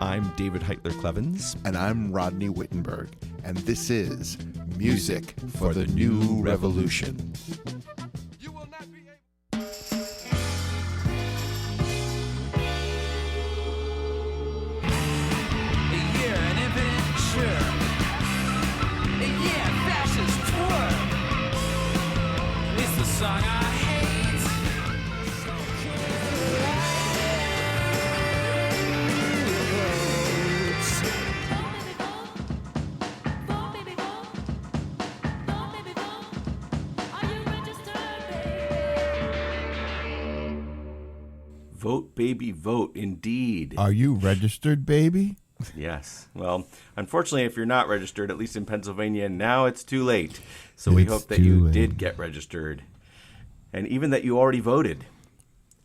I'm David Heitler-Clevens. And I'm Rodney Wittenberg. And this is Music for the New Revolution. You will not be able... Yeah, an infinite sure. Yeah, fascist twerp. It's the song I hate. Vote, baby, vote, indeed. Are you registered, baby? Yes. Well, unfortunately, if you're not registered, at least in Pennsylvania, now it's too late. So we hope that you did get registered. And even that you already voted.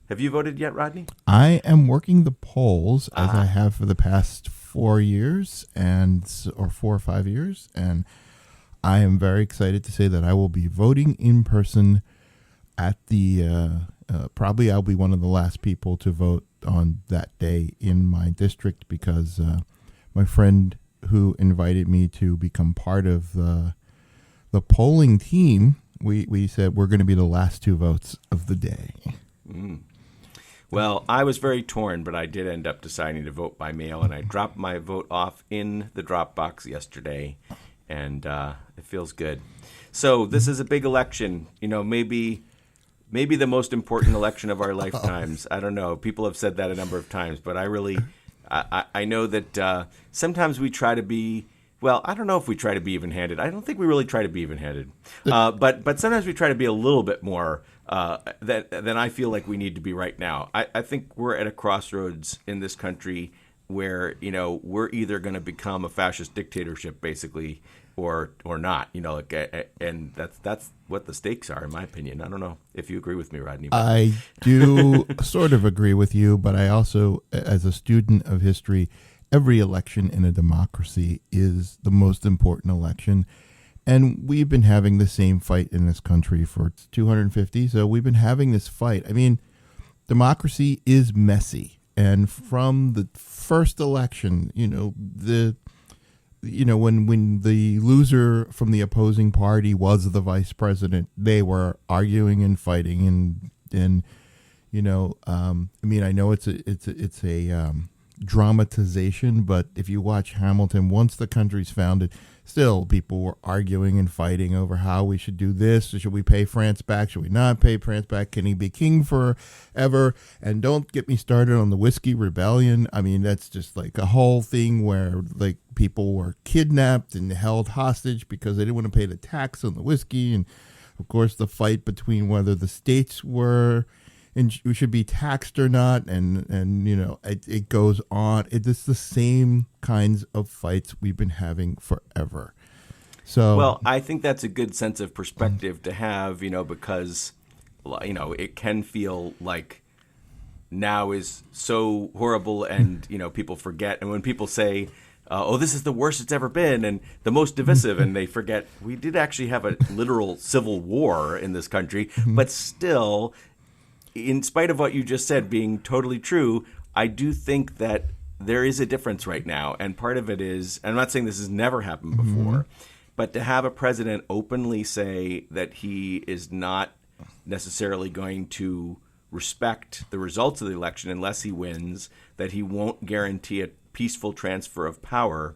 Have you voted yet, Rodney? I am working the polls as I have for the past 4 years or 4 or 5 years. And I am very excited to say that I will be voting in person at the probably I'll be one of the last people to vote on that day in my district because my friend who invited me to become part of the polling team, we said we're going to be the last 2 votes of the day. Well, I was very torn, but I did end up deciding to vote by mail, and I dropped my vote off in the drop box yesterday, and it feels good. So this is a big election, maybe the most important election of our lifetimes. I don't know. People have said that a number of times, but I know that sometimes we try to be, well, I don't know if we try to be even-handed. I don't think we really try to be even-handed. But sometimes we try to be a little bit more than I feel like we need to be right now. I think we're at a crossroads in this country where, we're either going to become a fascist dictatorship, basically, or not, and that's what the stakes are, in my opinion. I don't know if you agree with me, Rodney. I do sort of agree with you, but I also, as a student of history, every election in a democracy is the most important election. And we've been having the same fight in this country for 250. So we've been having this fight. I mean, democracy is messy. And from the first election, when the loser from the opposing party was the vice president, they were arguing and fighting, and I know it's a dramatization, but if you watch Hamilton, once the country's founded, still people were arguing and fighting over how we should do this. Should we pay France back? Should we not pay France back? Can he be king forever? And don't get me started on the Whiskey Rebellion. I mean, that's just like a whole thing where like people were kidnapped and held hostage because they didn't want to pay the tax on the whiskey. And of course, the fight between whether the states were and we should be taxed or not, and it goes on. It's the same kinds of fights we've been having forever. So, well, I think that's a good sense of perspective to have, because, it can feel like now is so horrible, and people forget, and when people say, "Oh, this is the worst it's ever been," and the most divisive, and they forget we did actually have a literal civil war in this country, but still. In spite of what you just said being totally true, I do think that there is a difference right now. And part of it is, I'm not saying this has never happened before, but to have a president openly say that he is not necessarily going to respect the results of the election unless he wins, that he won't guarantee a peaceful transfer of power,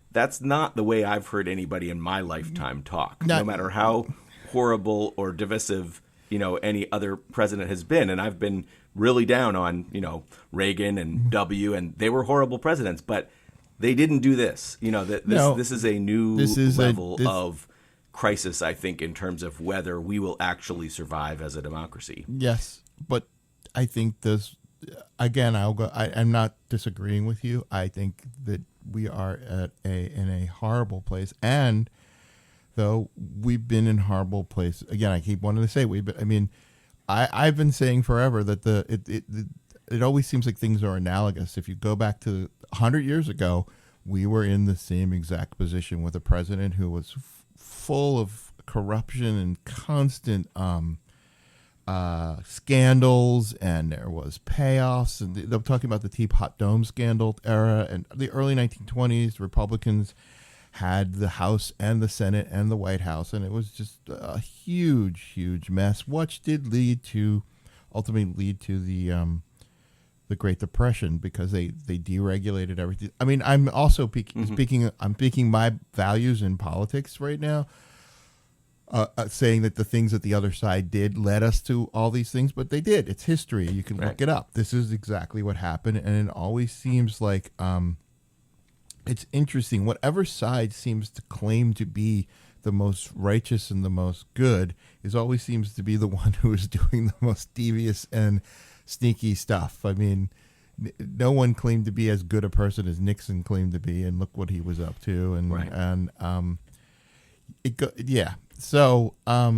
that's not the way I've heard anybody in my lifetime talk, no matter how horrible or divisive any other president has been. And I've been really down on, Reagan and W, and they were horrible presidents, but they didn't do this. This is a new level of crisis, I think, in terms of whether we will actually survive as a democracy. Yes, but I think this, again, I'm not disagreeing with you. I think that we are in a horrible place, and though we've been in horrible place. Again, I keep wanting to say I've been saying forever that it always seems like things are analogous. If you go back to 100 years ago, we were in the same exact position with a president who was full of corruption and constant scandals, and there was payoffs, and they're talking about the Teapot Dome scandal era, and the early 1920s. Republicans had the House and the Senate and the White House, and it was just a huge mess, which did ultimately lead to the Great Depression, because they deregulated everything. I mean, I'm also speaking my values in politics right now, saying that the things that the other side did led us to all these things, but they did. It's history. You can look it up. This is exactly what happened, and it always seems like it's interesting. Whatever side seems to claim to be the most righteous and the most good always seems to be the one who is doing the most devious and sneaky stuff. I mean, no one claimed to be as good a person as Nixon claimed to be, and look what he was up to. And So I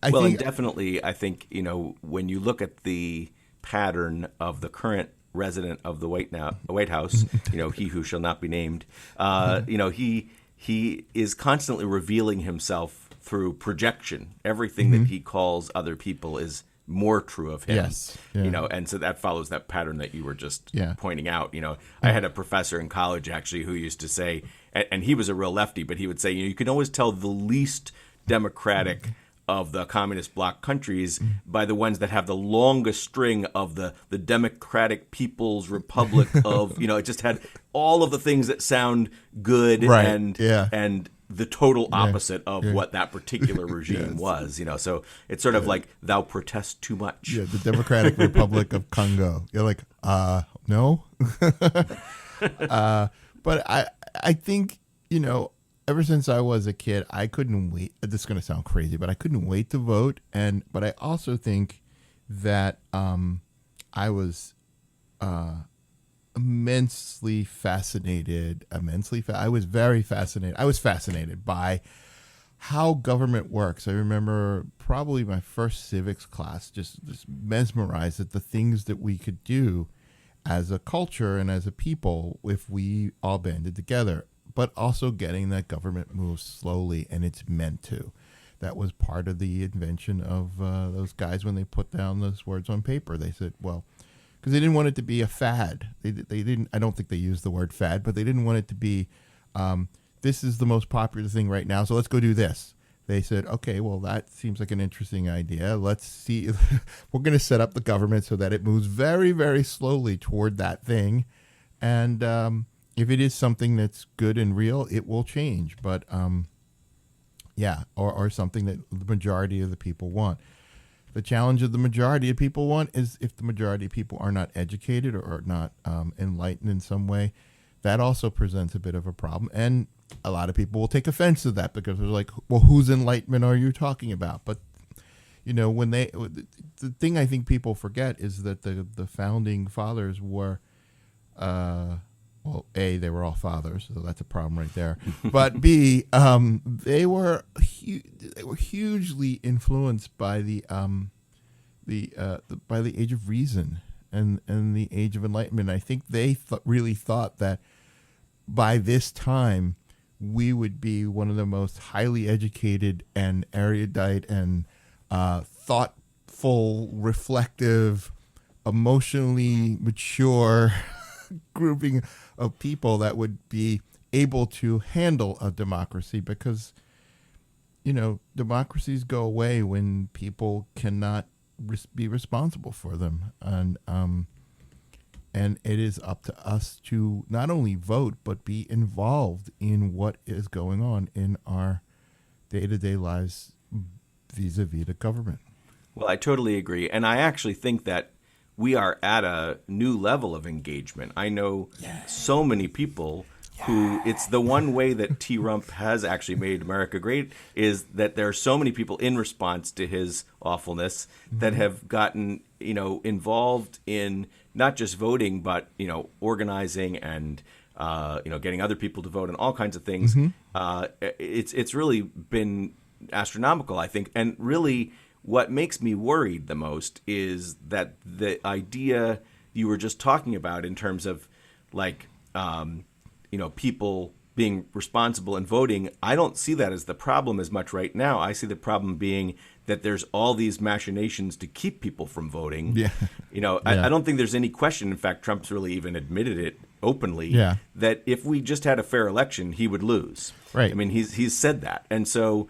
think, and definitely, I think, when you look at the pattern of the current resident of the White House, he who shall not be named, he is constantly revealing himself through projection. Everything that he calls other people is more true of him. Yes. Yeah. And so that follows that pattern that you were just pointing out. I had a professor in college actually who used to say, and he was a real lefty, but he would say, you can always tell the least democratic of the communist bloc countries by the ones that have the longest string of the Democratic People's Republic of, it just had all of the things that sound good and the total opposite of what that particular regime was, So it's sort of like, thou protest too much. Yeah, the Democratic Republic of Congo. You're like, no. But I think, ever since I was a kid, I couldn't wait. This is going to sound crazy, but I couldn't wait to vote. But I also think that I was immensely fascinated. I was very fascinated. I was fascinated by how government works. I remember probably my first civics class just mesmerized at the things that we could do as a culture and as a people if we all banded together, but also getting that government moves slowly, and it's meant to. That was part of the invention of those guys when they put down those words on paper. They said, well, because they didn't want it to be a fad. They didn't. I don't think they used the word fad, but they didn't want it to be, this is the most popular thing right now, so let's go do this. They said, okay, well, that seems like an interesting idea. Let's see. We're going to set up the government so that it moves very, very slowly toward that thing. And if it is something that's good and real, it will change. But, or something that the majority of the people want. The challenge of the majority of people want is if the majority of people are not educated or not enlightened in some way, that also presents a bit of a problem. And a lot of people will take offense to that because they're like, well, whose enlightenment are you talking about? But, when the thing I think people forget is that the founding fathers were, they were all fathers, so that's a problem right there. But B, they were hugely influenced by the age of reason and the age of enlightenment. I think they really thought that by this time we would be one of the most highly educated and erudite and thoughtful, reflective, emotionally mature grouping of people that would be able to handle a democracy, because democracies go away when people cannot be responsible for them, and it is up to us to not only vote but be involved in what is going on in our day-to-day lives vis-a-vis the government. Well, I totally agree, and I actually think that we are at a new level of engagement. I know so many people who, it's the one way that T. Rump has actually made America great, is that there are so many people in response to his awfulness that have gotten, involved in not just voting, but, organizing and, getting other people to vote and all kinds of things. It's really been astronomical, I think. And really, what makes me worried the most is that the idea you were just talking about in terms of, like, people being responsible and voting, I don't see that as the problem as much right now. I see the problem being that there's all these machinations to keep people from voting. Yeah. I don't think there's any question. In fact, Trump's really even admitted it openly, that if we just had a fair election, he would lose. Right. I mean, he's said that. And so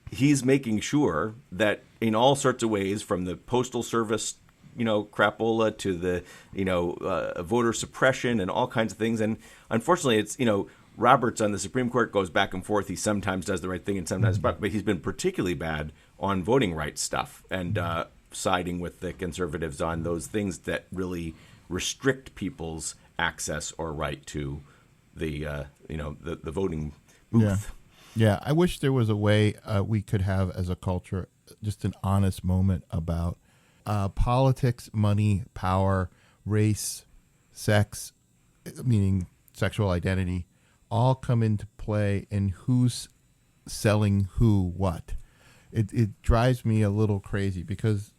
he's making sure that in all sorts of ways, from the Postal Service, crapola to the, voter suppression and all kinds of things. And unfortunately, it's, Roberts on the Supreme Court goes back and forth. He sometimes does the right thing and sometimes, but he's been particularly bad on voting rights stuff and siding with the conservatives on those things that really restrict people's access or right to the the voting booth. Yeah. I wish there was a way we could have as a culture just an honest moment about politics, money, power, race, sex, meaning sexual identity, all come into play in who's selling who what. It drives me a little crazy because,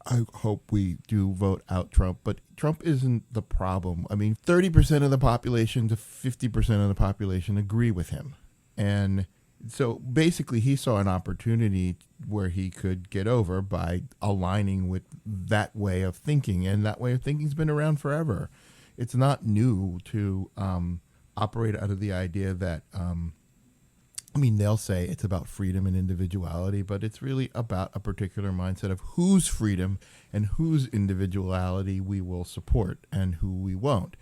I hope we do vote out Trump, but Trump isn't the problem. I mean, 30% of the population to 50% of the population agree with him. And so basically he saw an opportunity where he could get over by aligning with that way of thinking. And that way of thinking's been around forever. It's not new to operate out of the idea that, they'll say it's about freedom and individuality, but it's really about a particular mindset of whose freedom and whose individuality we will support and who we won't.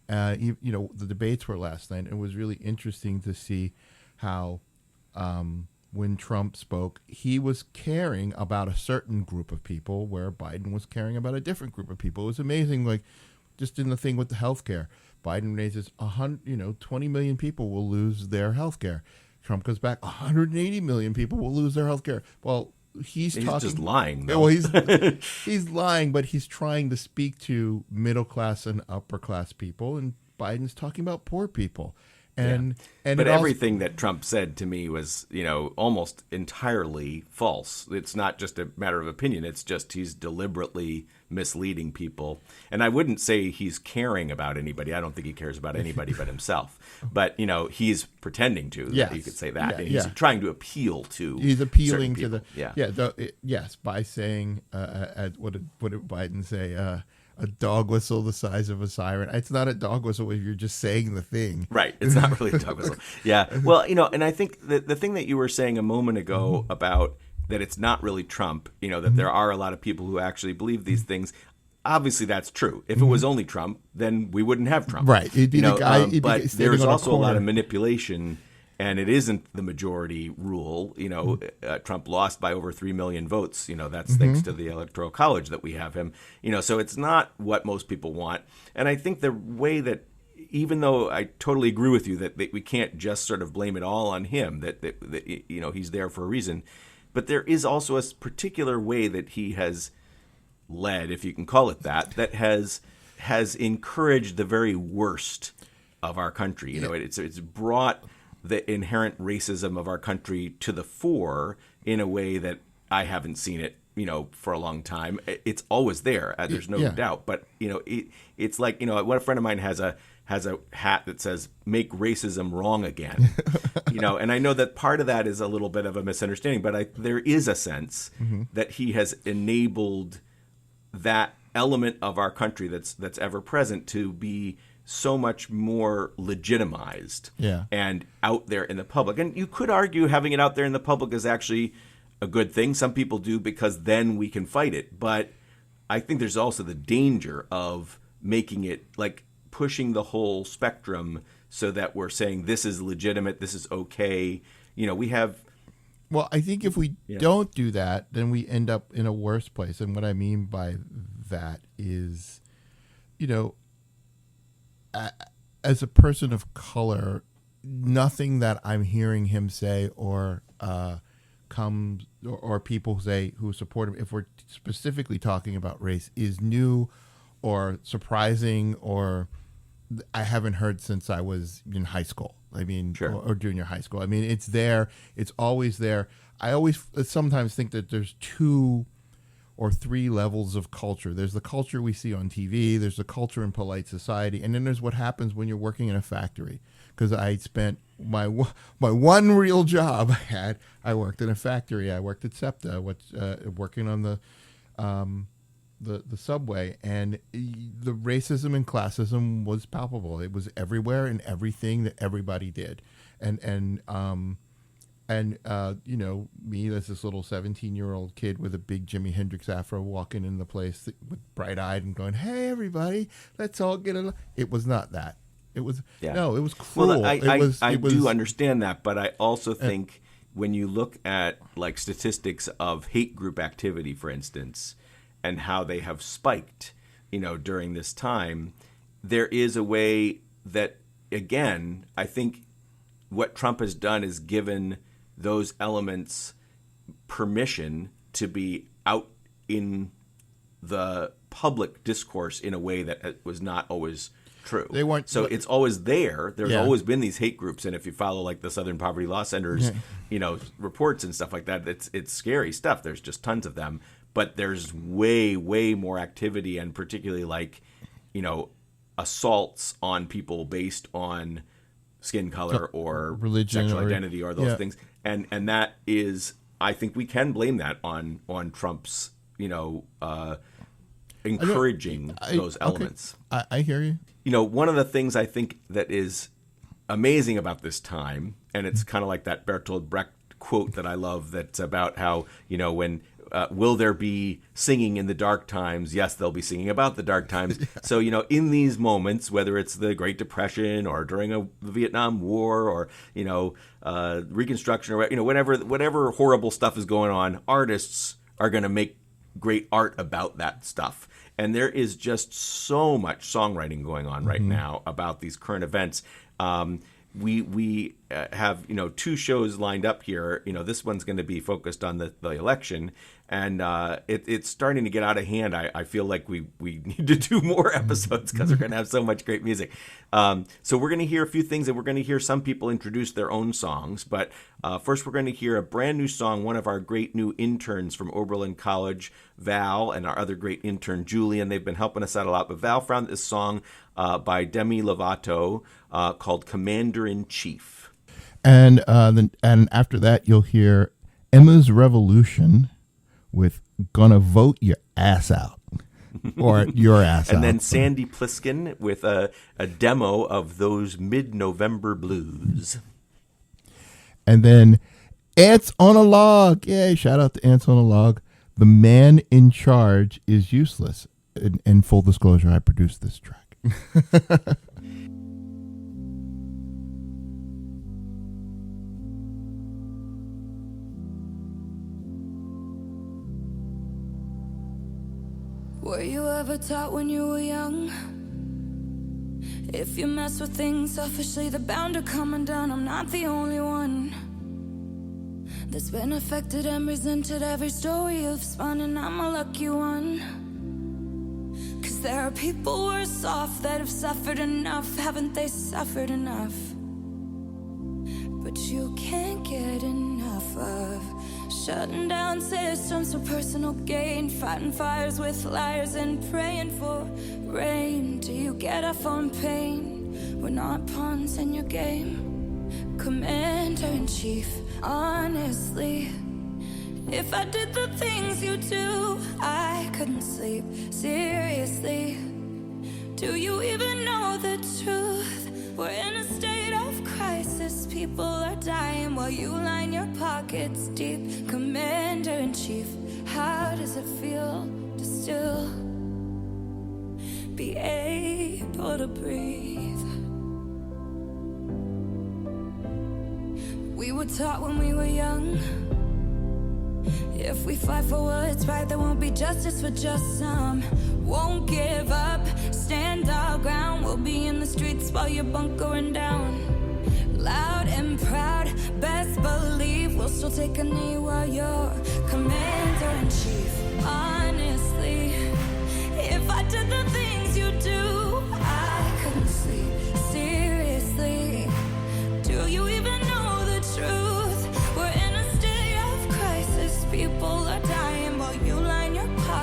The debates were last night. It was really interesting to see how when Trump spoke, he was caring about a certain group of people where Biden was caring about a different group of people. It was amazing, like just in the thing with the healthcare. Biden raises 20 million people will lose their healthcare. Trump goes back, 180 million people will lose their health care. Well, he's talking, just lying, though. Well, he's lying, but he's trying to speak to middle class and upper class people, and Biden's talking about poor people. But everything that Trump said to me was, almost entirely false. It's not just a matter of opinion. It's just he's deliberately misleading people. And I wouldn't say he's caring about anybody. I don't think he cares about anybody but himself. But, he's pretending to. Yes. You could say that. Yeah, He's trying to appeal to. He's appealing to the. Yes, by saying, what did Biden say? A dog whistle the size of a siren. It's not a dog whistle if you're just saying the thing. Right. It's not really a dog whistle. Yeah. Well, and I think the thing that you were saying a moment ago about that it's not really Trump, that there are a lot of people who actually believe these things. Obviously, that's true. If it was only Trump, then we wouldn't have Trump. Right. It'd be the guy. But there's also a lot of manipulation. And it isn't the majority rule. Trump lost by over 3 million votes. That's thanks to the Electoral College that we have him. So it's not what most people want. And I think the way that, even though I totally agree with you that we can't just sort of blame it all on him, that he's there for a reason. But there is also a particular way that he has led, if you can call it that has encouraged the very worst of our country. It's brought the inherent racism of our country to the fore in a way that I haven't seen it, for a long time. It's always there. There's no doubt. But, it's like, what a friend of mine has a hat that says, "Make racism wrong again." And I know that part of that is a little bit of a misunderstanding, but there is a sense that he has enabled that element of our country that's ever present to be so much more legitimized and out there in the public. And you could argue having it out there in the public is actually a good thing. Some people do, because then we can fight it. But I think there's also the danger of making it like pushing the whole spectrum so that we're saying this is legitimate, this is okay. We have. Well, I think if we don't do that, then we end up in a worse place. And what I mean by that is, as a person of color, nothing that I'm hearing him say or people say who support him, if we're specifically talking about race, is new or surprising or I haven't heard since I was in high school. Or junior high school. It's there. It's always there. I always sometimes think that there's two or three levels of culture. There's the culture we see on TV, there's the culture in polite society, and then there's what happens when you're working in a factory. Because I spent my one real job I worked in a factory. I worked at SEPTA, working on the subway, and the racism and classism was palpable. It was everywhere in everything that everybody did, and you know, me as this little 17-year-old kid with a big Jimi Hendrix afro walking in the place with bright-eyed and going, "Hey, everybody, let's all get along." It was not that. It was no. It was cruel. Well, I was, do understand that, but I also think when you look at like statistics of hate group activity, for instance, and how they have spiked, you know, during this time, there is a way that, again, I think what Trump has done is given those elements permission to be out in the public discourse in a way that was not always true. They weren't, so it's always there. There's always been these hate groups, and if you follow like the Southern Poverty Law Center's, you know, reports and stuff like that, it's scary stuff. There's just tons of them, but there's way more activity, and particularly like, you know, assaults on people based on skin color or religion, sexual or identity, or those things, and that is, I think we can blame that on Trump's, you know, encouraging those elements. Okay. I hear you. You know, one of the things I think that is amazing about this time, and it's kind of like that Bertolt Brecht quote that I love, that's about how, you know, when will there be singing in the dark times? Yes, they'll be singing about the dark times. So, you know, in these moments, whether it's the Great Depression or during the Vietnam War or, you know, Reconstruction, or, you know, whatever horrible stuff is going on, artists are going to make great art about that stuff. And there is just so much songwriting going on right now about these current events. We have, you know, two shows lined up here. You know, this one's going to be focused on the election, and it's starting to get out of hand. I feel like we need to do more episodes because we're going to have so much great music. So we're going to hear a few things, and we're going to hear some people introduce their own songs. But first, we're going to hear a brand new song, one of our great new interns from Oberlin College, Val, and our other great intern, Julian. They've been helping us out a lot. But Val found this song by Demi Lovato called Commander-in-Chief. And after that, you'll hear Emma's Revolution with Gonna Vote Your Ass Out. Or Your Ass Out. And then Sandy Pliskin with a demo of those Mid-November Blues. And then Ants on a Log. Yay, shout out to Ants on a Log. The Man in Charge is Useless. In full disclosure, I produced this track. Were you ever taught when you were young? If you mess with things selfishly, they're bound to come undone. I'm not the only one that's been affected and resented. Every story you've spun, and I'm a lucky one. 'Cause there are people worse off that have suffered enough. Haven't they suffered enough? But you can't get enough of shutting down systems for personal gain, fighting fires with liars and praying for rain. Do you get off on pain? We're not pawns in your game. Commander-in-Chief, honestly, if I did the things you do, I couldn't sleep. Seriously, do you even know the truth? We're in a state of crisis. People are dying while you line your pockets deep. Commander-in-Chief, how does it feel to still be able to breathe? We were taught when we were young, if we fight for what's right, there won't be justice for just some. Won't give up, stand our ground. We'll be in the streets while you're bunkering down. Loud and proud, best believe we'll still take a knee while you're Commander-in-Chief. Honestly, if I did the things you do, I couldn't sleep. Seriously, do you even know the truth? We're in a state of crisis. People are dying while you line your pockets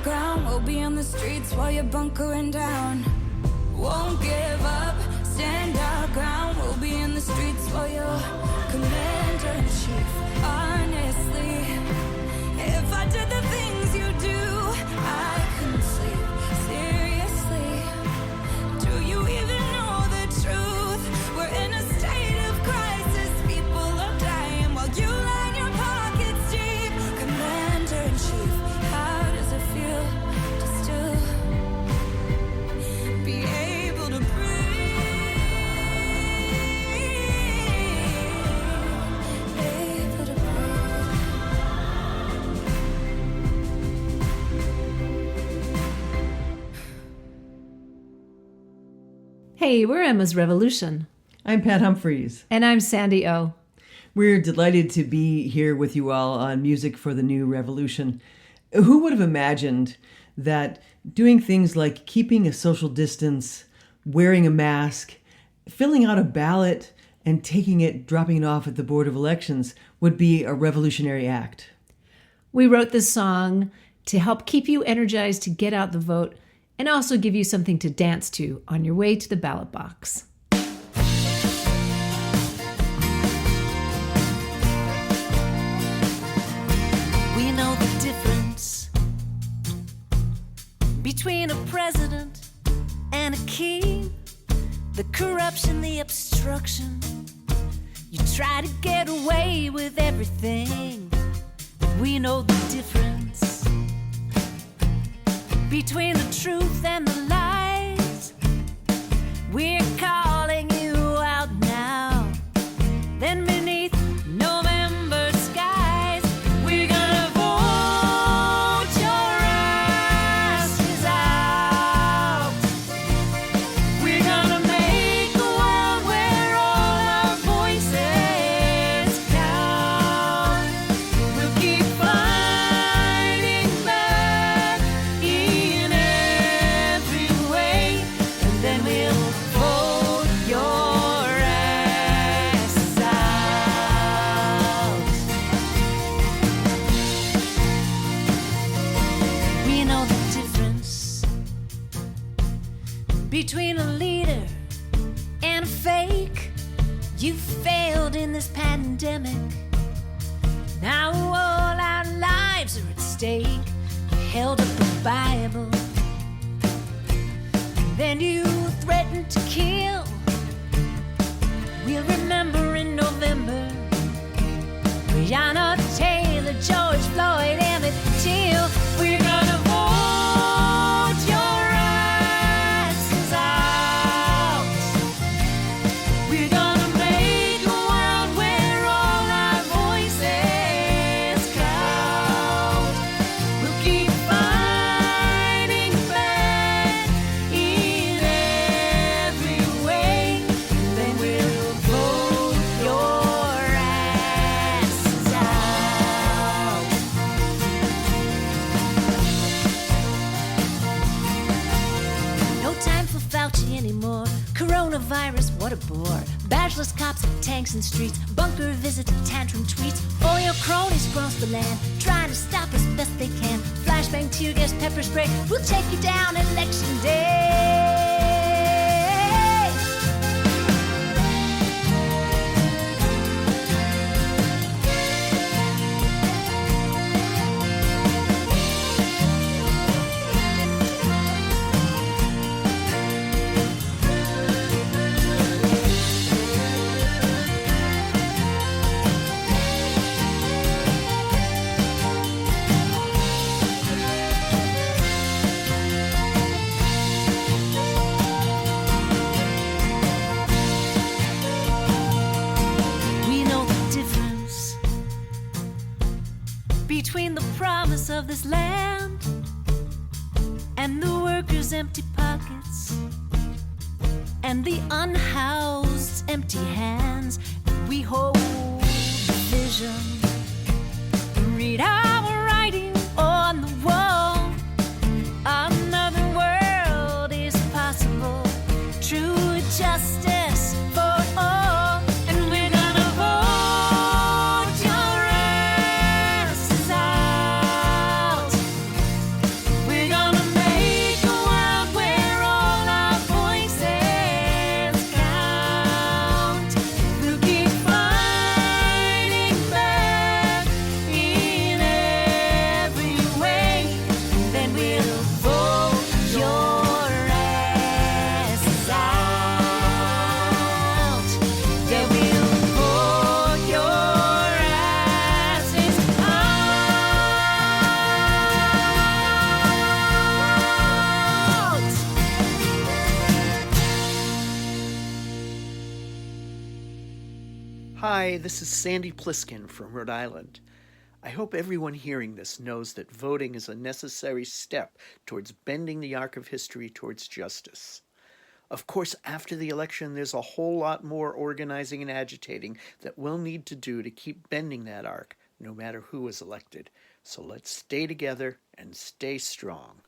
our ground. We'll be on the streets while you're bunkering down. Won't give up, stand our ground. We'll be in the streets while you're commander-in-chief. Honestly, if I did the things you do, I couldn't sleep. Seriously, do you even know the truth? We're in a state of crisis. People are dying while you line your pockets deep. Commander-in-chief, how does it feel to still be able to breathe? Able to breathe. Hey, we're Emma's Revolution. I'm Pat Humphreys. And I'm Sandy O. We're delighted to be here with you all on Music for the New Revolution. Who would have imagined that doing things like keeping a social distance, wearing a mask, filling out a ballot, and dropping it off at the Board of Elections would be a revolutionary act? We wrote this song to help keep you energized to get out the vote and also give you something to dance to on your way to the ballot box. We know the difference between a president and a king. The corruption, the obstruction. You try to get away with everything. We know the difference between the truth and the lies. We're calling you out now. Then beneath November skies, we're gonna vote your asses out. We're gonna make a world where all our voices count. We'll keep fighting back in every way, and then we'll vote your asses out. We know the difference between a leader and a fake. You failed in this pandemic. Now all our lives are at stake. You held up the Bible, then you threatened to kill. We'll remember in November Breonna Taylor, George Floyd, Emmett Till. We're gonna vote your asses out. We're gonna make a world where all our voices count. We'll keep fighting back in every way, and then we'll vote your asses out. No time for Fauci anymore. Coronavirus, what a bore. Badgeless cops, tanks and streets, bunker visits, tantrum tweets. All your cronies cross the land, trying to stop us best they can. Flashbang, tear gas, pepper spray, we'll take you down election day. We know the difference between the promise of this land and the workers' empty pockets and the unhoused empty hands. We hold the vision, read our writing on the wall. Another world is possible, true justice for all. And we're gonna vote your asses out. We're this is Sandy Pliskin from Rhode Island. I hope everyone hearing this knows that voting is a necessary step towards bending the arc of history towards justice. Of course, after the election, there's a whole lot more organizing and agitating that we'll need to do to keep bending that arc, no matter who is elected. So let's stay together and stay strong.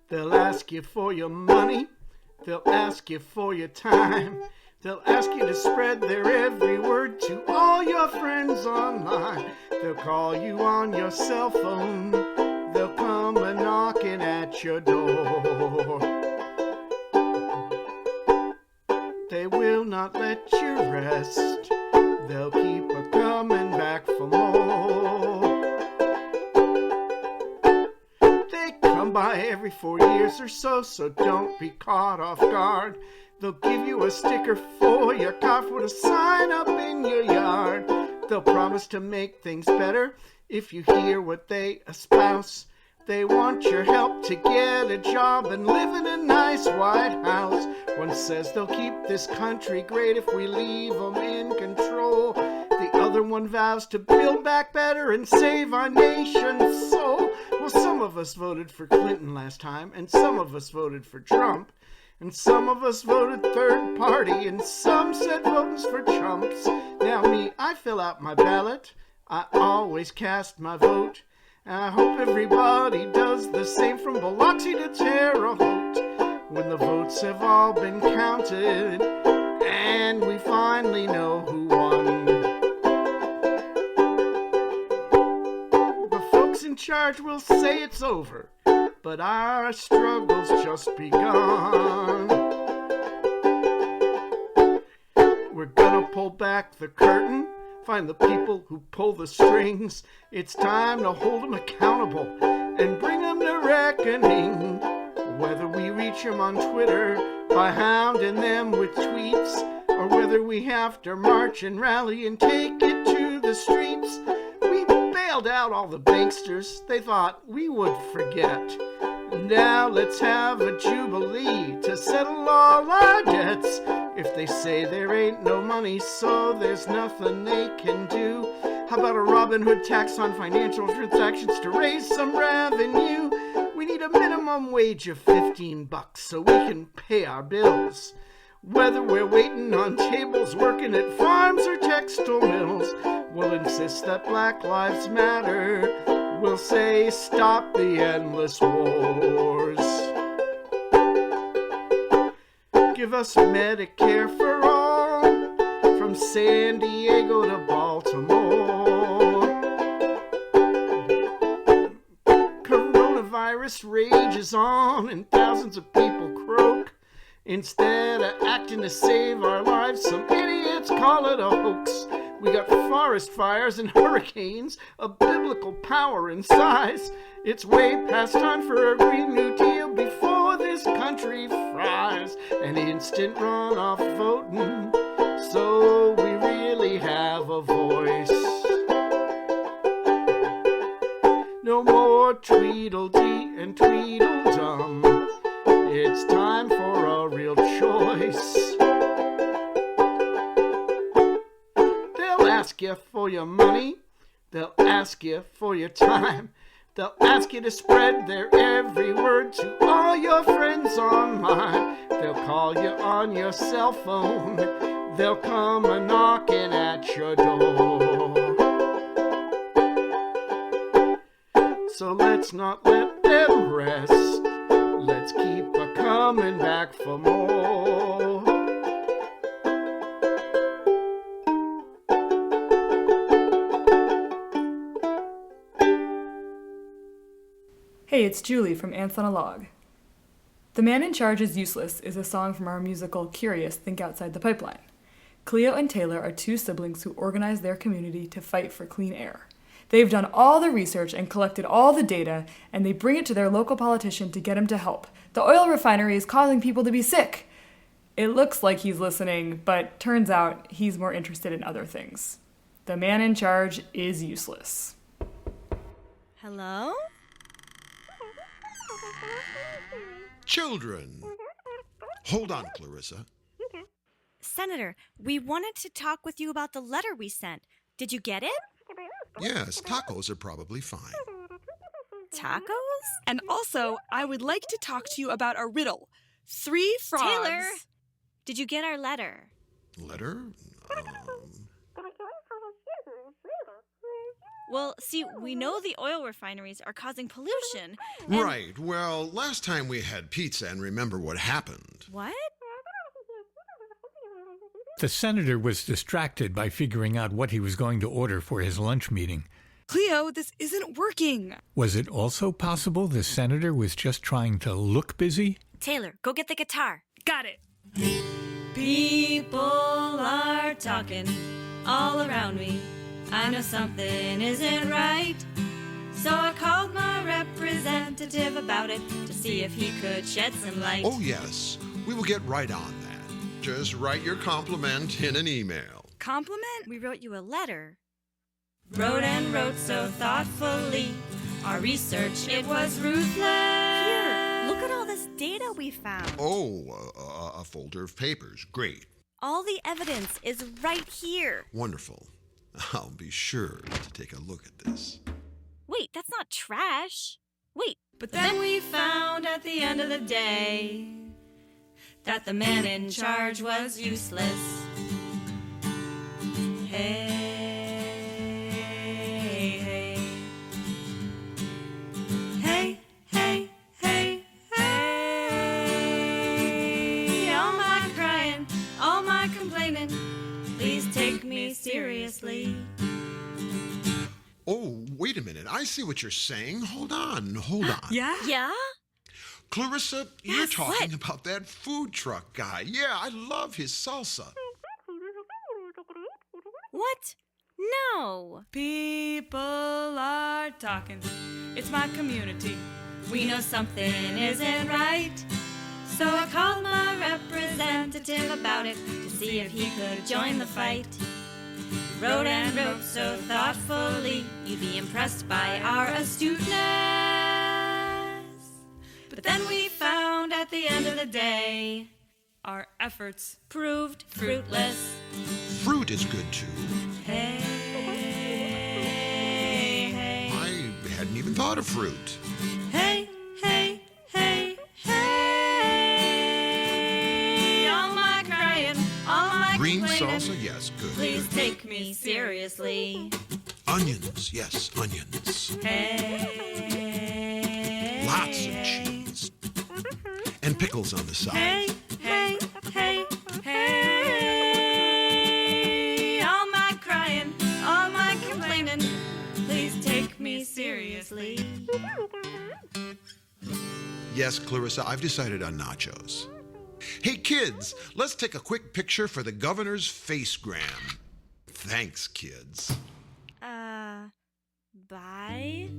They'll ask you for your money. They'll ask you for your time. They'll ask you to spread their every word to all your friends online. They'll call you on your cell phone. They'll come a-knocking at your door. They will not let you rest. They'll keep a-coming back for more. They come by every 4 years or so, so don't be caught off guard. They'll give you a sticker for your car for to sign up in your yard. They'll promise to make things better if you hear what they espouse. They want your help to get a job and live in a nice White House. One says they'll keep this country great if we leave them in control. The other one vows to build back better and save our nation's soul. Well, some of us voted for Clinton last time, and some of us voted for Trump. And some of us voted third party, and some said voting's for chumps. Now me, I fill out my ballot. I always cast my vote. And I hope everybody does the same from Biloxi to Terre Haute. When the votes have all been counted, and we finally know who won. The folks in charge will say it's over, but our struggle's just begun. We're gonna pull back the curtain, find the people who pull the strings. It's time to hold them accountable and bring them to reckoning. Whether we reach them on Twitter by hounding them with tweets, or whether we have to march and rally and take it to the streets. We bailed out all the banksters they thought we would forget. Now let's have a jubilee to settle all our debts. If they say there ain't no money, so there's nothing they can do. How about a Robin Hood tax on financial transactions to raise some revenue? We need a minimum wage of $15 so we can pay our bills. Whether we're waiting on tables, working at farms or textile mills, we'll insist that Black Lives Matter. We'll say stop the endless wars. Give us Medicare for all, from San Diego to Baltimore. Coronavirus rages on and thousands of people croak. Instead of acting to save our lives, some idiots call it a hoax. We got forest fires and hurricanes, a biblical power and size. It's way past time for a Green New Deal before this country fries. An instant runoff voting, so we really have a voice. No more Tweedledee and Tweedledum. It's time for a real choice. They'll ask you for your money. They'll ask you for your time. They'll ask you to spread their every word to all your friends online. They'll call you on your cell phone. They'll come a-knocking at your door. So let's not let them rest. Let's keep a-coming back for more. Hey, it's Julie from Ants on a Log. The Man in Charge is Useless is a song from our musical Curious, Think Outside the Pipeline. Cleo and Taylor are two siblings who organize their community to fight for clean air. They've done all the research and collected all the data, and they bring it to their local politician to get him to help. The oil refinery is causing people to be sick. It looks like he's listening, but turns out he's more interested in other things. The man in charge is useless. Hello? Children, Hold on, Clarissa. Senator, we wanted to talk with you about the letter we sent. Did you get it? Yes, tacos are probably fine. Tacos? And also, I would like to talk to you about a riddle. 3 frogs. Taylor, did you get our letter? Letter? Well, see, we know the oil refineries are causing pollution. Right. Well, last time we had pizza, and remember what happened. What? The senator was distracted by figuring out what he was going to order for his lunch meeting. Cleo, this isn't working. Was it also possible the senator was just trying to look busy? Taylor, go get the guitar. Got it. People are talking all around me. I know something isn't right. So I called my representative about it to see if he could shed some light. Oh, yes. We will get right on that. Just write your compliment in an email. Compliment? We wrote you a letter. Wrote and wrote so thoughtfully. Our research, it was ruthless. Here, look at all this data we found. Oh, a folder of papers. Great. All the evidence is right here. Wonderful. I'll be sure to take a look at this. Wait, that's not trash. Wait, but then we found at the end of the day that the man in charge was useless. Hey, hey, hey, hey, hey, hey. All my crying, all my complaining, please take me seriously. Oh, wait a minute. I see what you're saying. Hold on. Yeah? Yeah? Clarissa, you're talking about that food truck guy. Yeah, I love his salsa. What? No. People are talking. It's my community. We know something isn't right. So I called my representative about it to see if he could join the fight. Wrote and wrote so thoughtfully, you'd be impressed by our astuteness. But then we found at the end of the day, our efforts proved fruitless. Fruit is good too. Hey, hey. I hadn't even thought of fruit. Hey, hey, hey, hey. All my crying, all my Green complaining. salsa, yes, good. Please take me seriously. Onions, yes, onions. Hey. Lots of cheese. And pickles on the side. Hey, hey, hey, hey. All my crying, all my complaining. Please take me seriously. Yes, Clarissa, I've decided on nachos. Hey, kids, let's take a quick picture for the governor's facegram. Thanks, kids. Bye?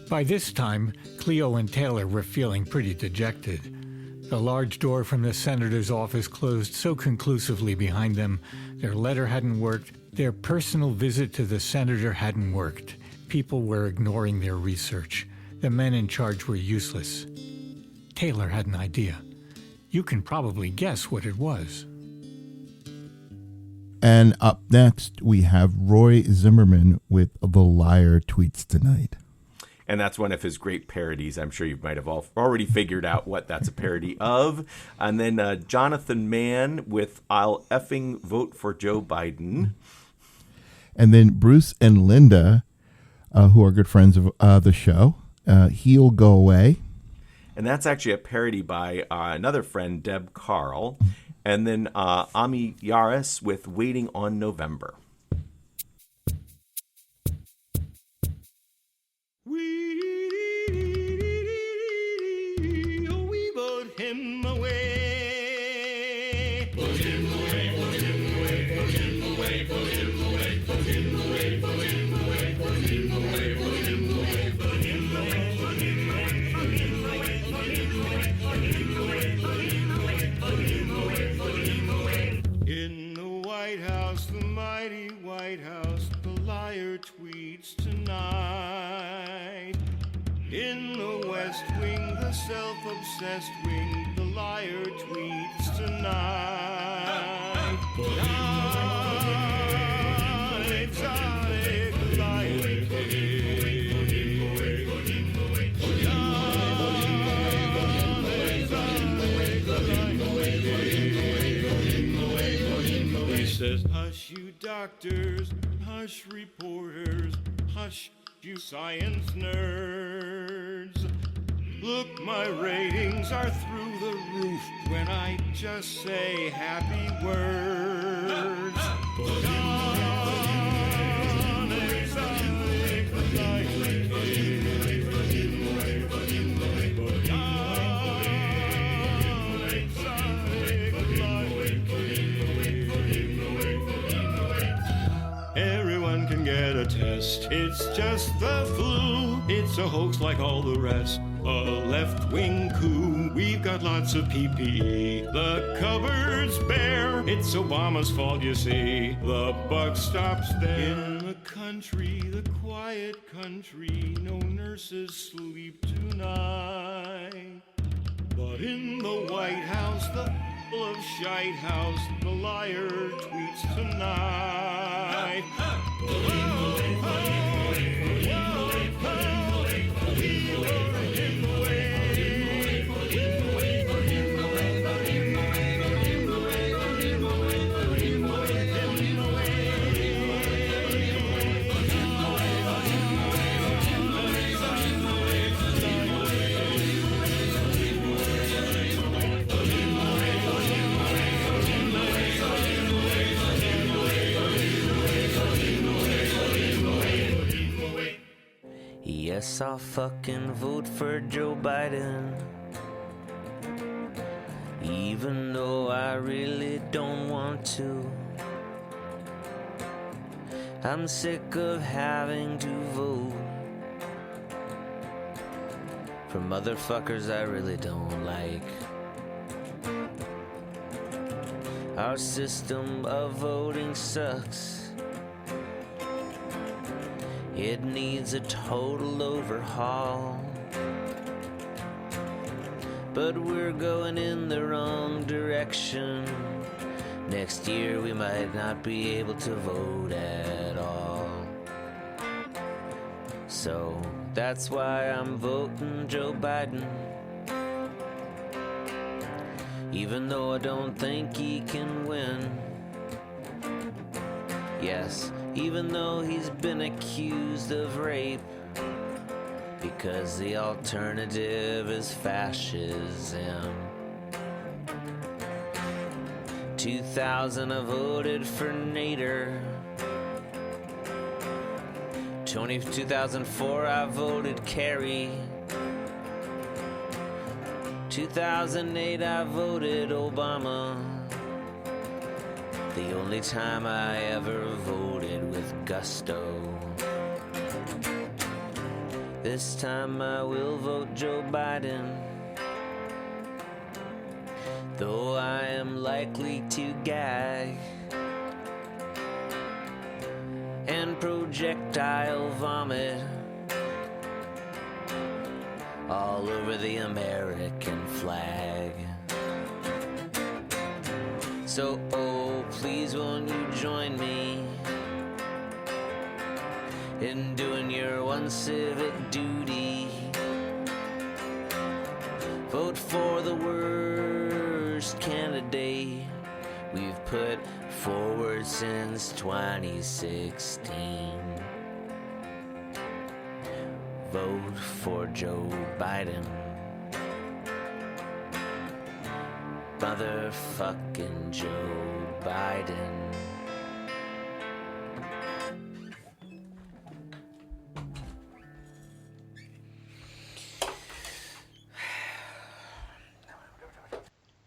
By this time, Cleo and Taylor were feeling pretty dejected. The large door from the senator's office closed so conclusively behind them. Their letter hadn't worked. Their personal visit to the senator hadn't worked. People were ignoring their research. The men in charge were useless. Taylor had an idea. You can probably guess what it was. And up next, we have Roy Zimmerman with The Liar Tweets Tonight. And that's one of his great parodies. I'm sure you might have already figured out what that's a parody of. And then Jonathan Mann with I'll effing vote for Joe Biden. And then Bruce and Linda, who are good friends of the show, He'll Go Away. And that's actually a parody by another friend, Deb Karl. And then Ami Yares with Waiting on November. We vote him away. Vote him away, vote him away, vote him away, vote him away, vote him away, vote him away, vote him away, vote him away, vote him away, vote him away, vote him away, vote him away, vote him away, vote him away, vote him away, vote him away. In the White House, the mighty White House, the liar tweets tonight. In the West Wing, the the self-obsessed wing, the liar tweets tonight. Non-exotic liar He says, hush you doctors, hush reporters, hush you science nerds. Look, my ratings are through the roof when I just say happy words. Non-exotic life. Everyone can get a test. It's just the flu. It's a hoax like all the rest. A left-wing coup. We've got lots of PPE. The cupboard's bare. It's Obama's fault, you see. The buck stops there. In the country, the quiet country, no nurses sleep tonight. But in the White House, the full of shite house, the liar tweets tonight. Yes, I'll fucking vote for Joe Biden, even though I really don't want to. I'm sick of having to vote for motherfuckers I really don't like. Our system of voting sucks. It needs a total overhaul. But we're going in the wrong direction. Next year we might not be able to vote at all. So that's why I'm voting Joe Biden. Even though I don't think he can win. Yes, even though he's been accused of rape, because the alternative is fascism. 2000 I voted for Nader. 2004 I voted Kerry. 2008 I voted Obama. The only time I ever voted with gusto. This time I will vote Joe Biden, though I am likely to gag and projectile vomit all over the American flag. So, oh, please won't you join me in doing your one civic duty? Vote for the worst candidate we've put forward since 2016. Vote for Joe Biden. Motherfucking Joe Biden.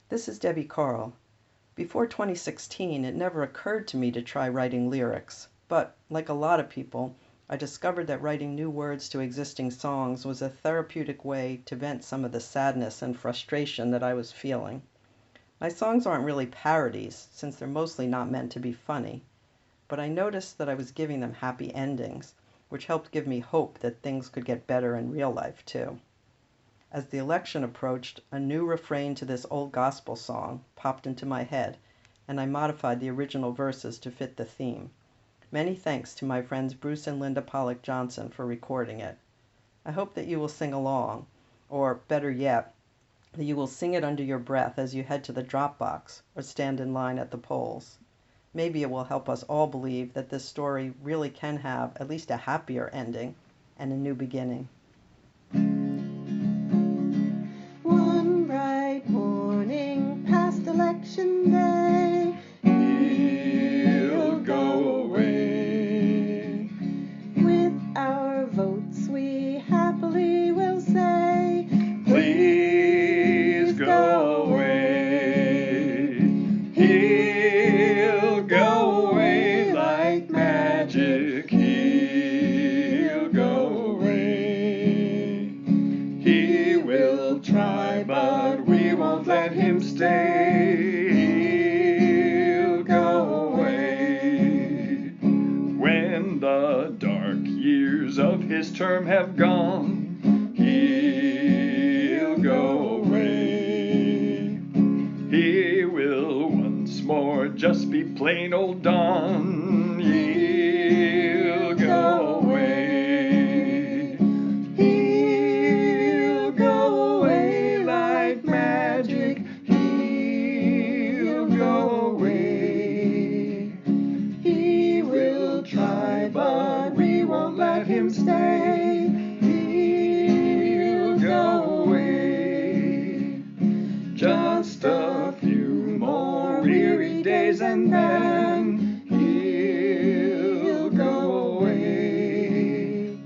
This is Debbie Karl. Before 2016, it never occurred to me to try writing lyrics, but, like a lot of people, I discovered that writing new words to existing songs was a therapeutic way to vent some of the sadness and frustration that I was feeling. My songs aren't really parodies, since they're mostly not meant to be funny, but I noticed that I was giving them happy endings, which helped give me hope that things could get better in real life, too. As the election approached, a new refrain to this old gospel song popped into my head, and I modified the original verses to fit the theme. Many thanks to my friends Bruce and Linda Pollack-Johnson for recording it. I hope that you will sing along, or better yet, that you will sing it under your breath as you head to the drop box or stand in line at the polls. Maybe it will help us all believe that this story really can have at least a happier ending and a new beginning. One bright morning past election day, he'll go away. With our votes we happily will say, Please go away. He'll go away like magic. He'll go away. He will try, but we won't let him stay. He'll go away. When the dark years of his term have gone, he'll go away. He will once more just be plain old Don. He'll go away. He'll go away like magic. He'll go away. He will try, but we won't let him stay. He'll go away. Just a few more weary days and then he'll go away.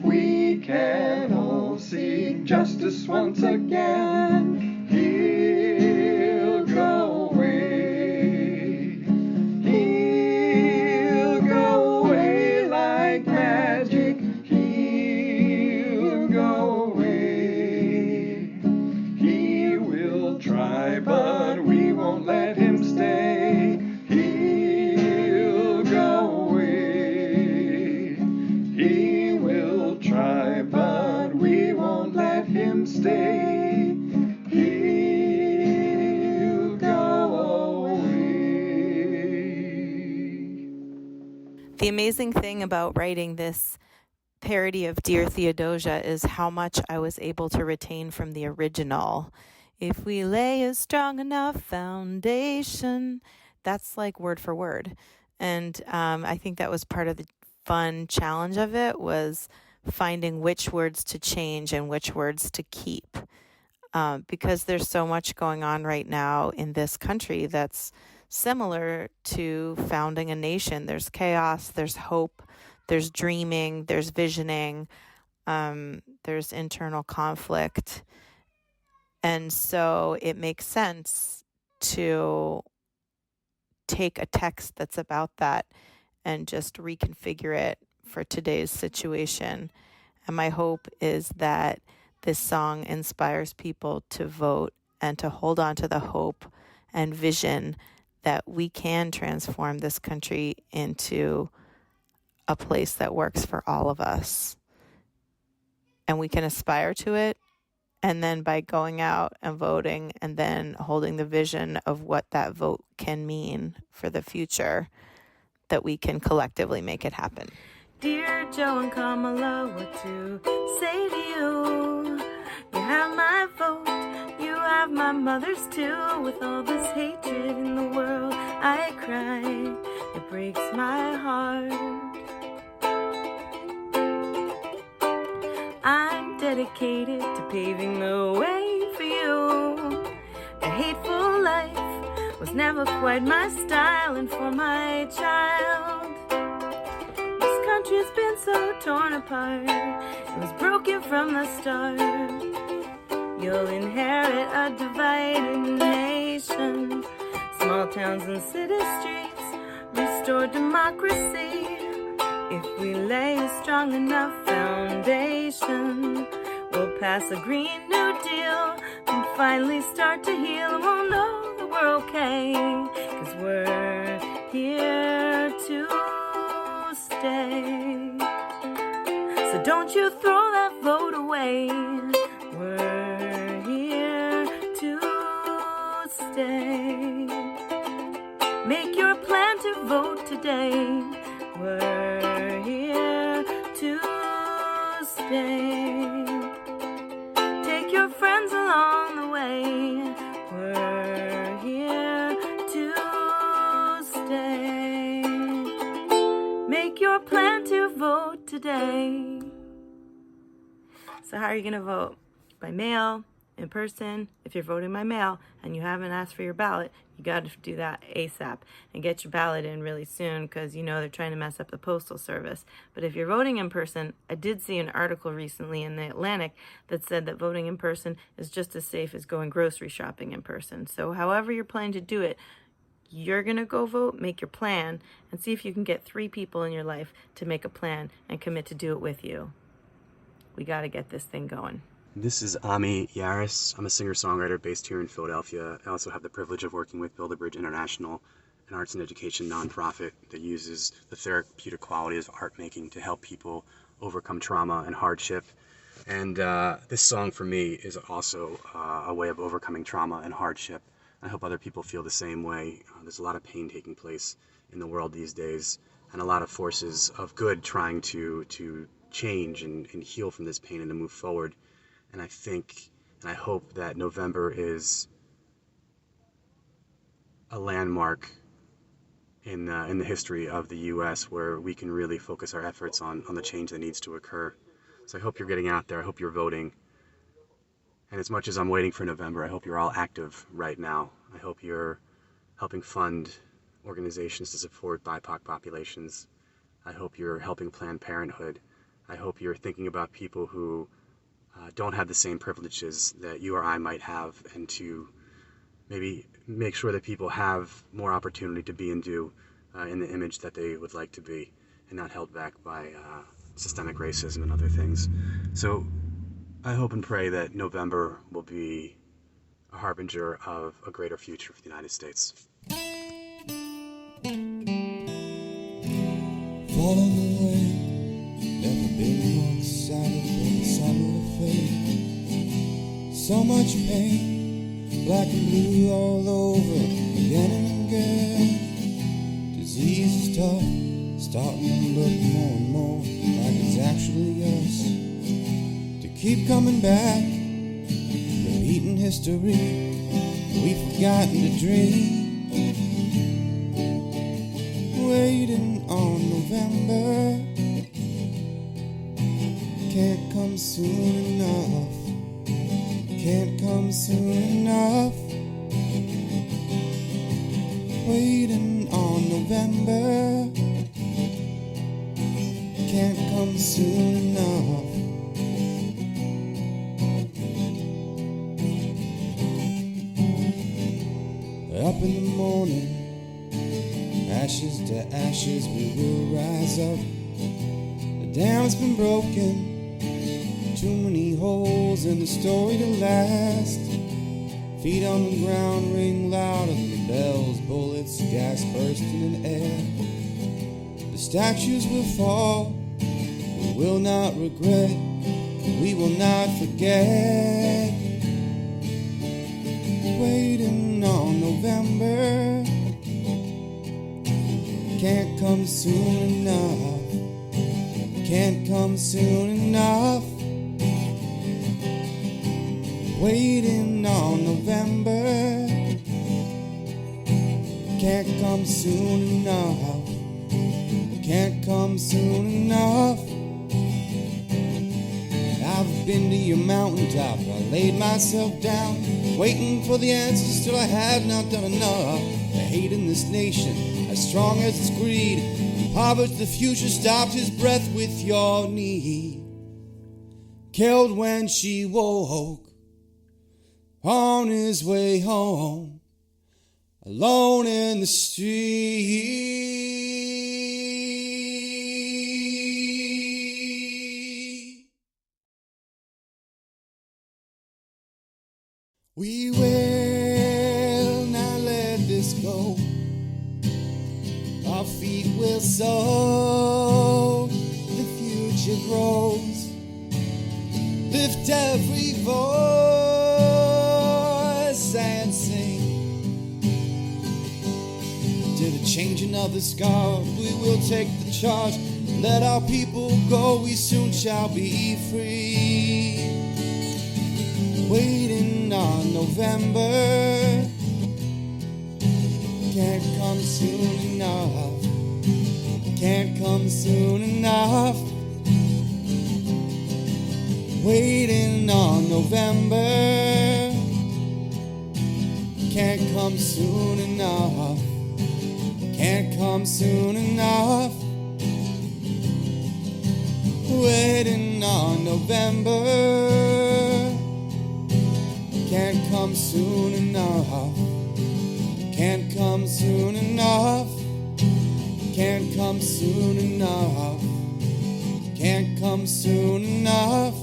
We can all seek justice once again. He'll go away. He'll go away like magic. He'll go away. He will try, but we won't let him stay. He'll go away. He will try, but we won't let him stay. He'll go away. The amazing thing about writing this parody of Dear Theodosia is how much I was able to retain from the original. If we lay a strong enough foundation, that's like word for word. And I think that was part of the fun challenge of it, was finding which words to change and which words to keep. Because there's so much going on right now in this country that's similar to founding a nation. There's chaos, there's hope, there's dreaming, there's visioning, there's internal conflict. And so it makes sense to take a text that's about that and just reconfigure it for today's situation. And my hope is that this song inspires people to vote and to hold on to the hope and vision that we can transform this country into a place that works for all of us. And we can aspire to it. And then by going out and voting and then holding the vision of what that vote can mean for the future, that we can collectively make it happen. Dear Joe and Kamala, what to say to you? You have my vote, you have my mother's too. With all this hatred in the world, I cry, it breaks my heart. I'm dedicated to paving the way for you. A hateful life was never quite my style, and for my child, this country's been so torn apart. It was broken from the start. You'll inherit a divided nation. Small towns and city streets, restore democracy. If we lay a strong enough foundation, we'll pass a Green New Deal and finally start to heal. And we'll know that we're okay, 'cause we're here to stay. So don't you throw that vote away. We're Make your plan to vote today. We're here to stay. Take your friends along the way. We're here to stay. Make your plan to vote today. So how are you going to vote? By mail, in person. If you're voting by mail and you haven't asked for your ballot, you got to do that ASAP and get your ballot in really soon, because you know they're trying to mess up the postal service. But if you're voting in person, I did see an article recently in the Atlantic that said that voting in person is just as safe as going grocery shopping in person. So however you're planning to do it, you're going to go vote, make your plan, and see if you can get 3 people in your life to make a plan and commit to do it with you. We got to get this thing going. This is Ami Yares. I'm a singer-songwriter based here in Philadelphia. I also have the privilege of working with Build a Bridge International, an arts and education nonprofit that uses the therapeutic qualities of art making to help people overcome trauma and hardship. And this song for me is also a way of overcoming trauma and hardship. I hope other people feel the same way. There's a lot of pain taking place in the world these days, and a lot of forces of good trying to change and heal from this pain and to move forward. And I think and I hope that November is a landmark in the history of the U.S. where we can really focus our efforts on the change that needs to occur. So I hope you're getting out there. I hope you're voting. And as much as I'm waiting for November, I hope you're all active right now. I hope you're helping fund organizations to support BIPOC populations. I hope you're helping Planned Parenthood. I hope you're thinking about people who don't have the same privileges that you or I might have, and to maybe make sure that people have more opportunity to be and do in the image that they would like to be, and not held back by systemic racism and other things. So I hope and pray that November will be a harbinger of a greater future for the United States. Falling away, never been more excited for the summer to fade. So much pain, black and blue all over, again and again. Disease is tough, starting to look more and more like it's actually us. To keep coming back, repeating history, we've forgotten to dream. Waiting on November, can't come soon enough, can't come soon enough. Waiting on November, can't come soon enough. Up in the morning, ashes to ashes we will rise up. The dam's been broken, too many holes in the story to last. Feet on the ground ring louder than the bells, bullets, gas bursting in air. The statues will fall, we will not regret, we will not forget. Waiting on November, can't come soon enough, can't come soon enough. Waiting on November, can't come soon enough, can't come soon enough. I've been to your mountaintop, I laid myself down, waiting for the answers till I had not done enough. The hate in this nation, as strong as its greed, impoverished the future, stopped his breath with your knee. Killed when she woke, on his way home, alone in the street. We will not let this go. Our feet will sow, the future grows. Lift every voice and sing. the changing of the guard, we will take the charge. Let our people go, we soon shall be free. Waiting on November, can't come soon enough. Can't come soon enough. Waiting on November, can't come soon enough. Can't come soon enough. Waiting on November, can't come soon enough. Can't come soon enough. Can't come soon enough. Can't come soon enough.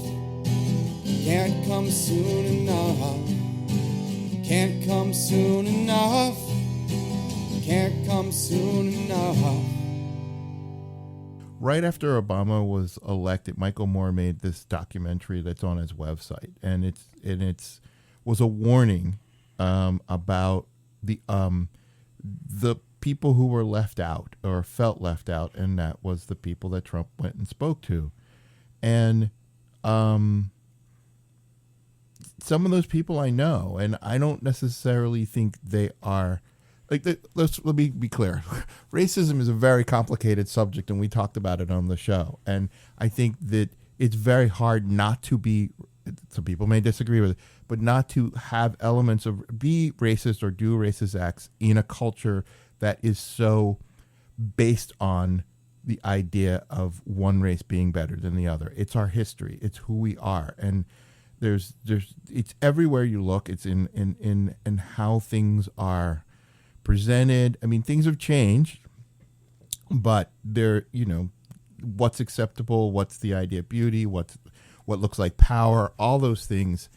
Can't come soon enough. Can't come soon enough. Can't come soon enough. Right after Obama was elected, Michael Moore made this documentary that's on his website, and it's was a warning about the people who were left out or felt left out, and that was the people that Trump went and spoke to, and some of those people I know, and I don't necessarily think they are. Let me be clear. Racism is a very complicated subject, and we talked about it on the show. And I think that it's very hard not to be, some people may disagree with it, but not to have elements of be racist or do racist acts in a culture that is so based on the idea of one race being better than the other. It's our history. It's who we are. And it's everywhere you look. It's in how things are presented. I mean, things have changed, but they're, what's acceptable, what's the idea of beauty, what looks like power, all those things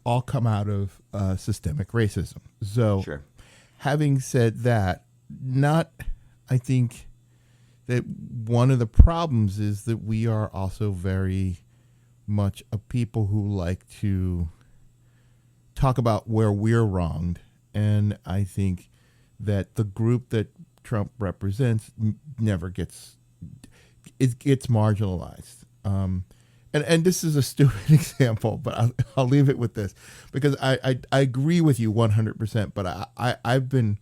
all come out of systemic racism. So Sure. Having said that, I think that one of the problems is that we are also very much a people who like to talk about where we're wronged. And I think that the group that Trump represents never gets marginalized. And this is a stupid example, but I'll leave it with this because I agree with you 100%. But I've been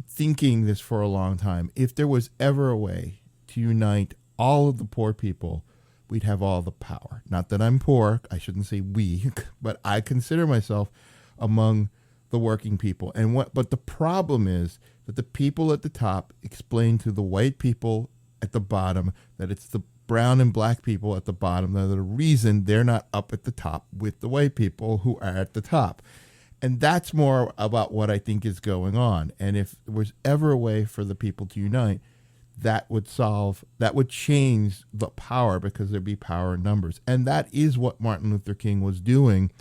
thinking this for a long time. If there was ever a way to unite all of the poor people, we'd have all the power. Not that I'm poor. I shouldn't say we, but I consider myself among the working people. But the problem is that the people at the top explain to the white people at the bottom that it's the brown and black people at the bottom that are the reason they're not up at the top with the white people who are at the top. And that's more about what I think is going on. And if there was ever a way for the people to unite, that would change the power, because there'd be power in numbers. And that is what Martin Luther King was doing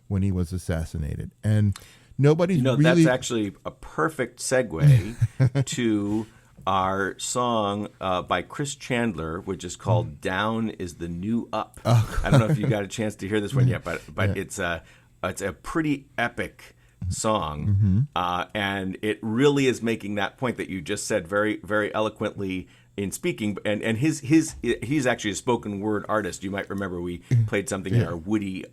when he was assassinated. And nobody's really... That's actually a perfect segue to our song by Chris Chandler, which is called "Down is the New Up." Oh. I don't know if you got a chance to hear this one yet, but yeah. It's a pretty epic song, and it really is making that point that you just said very, very eloquently in speaking. And he's actually a spoken word artist. You might remember we played something in our Woody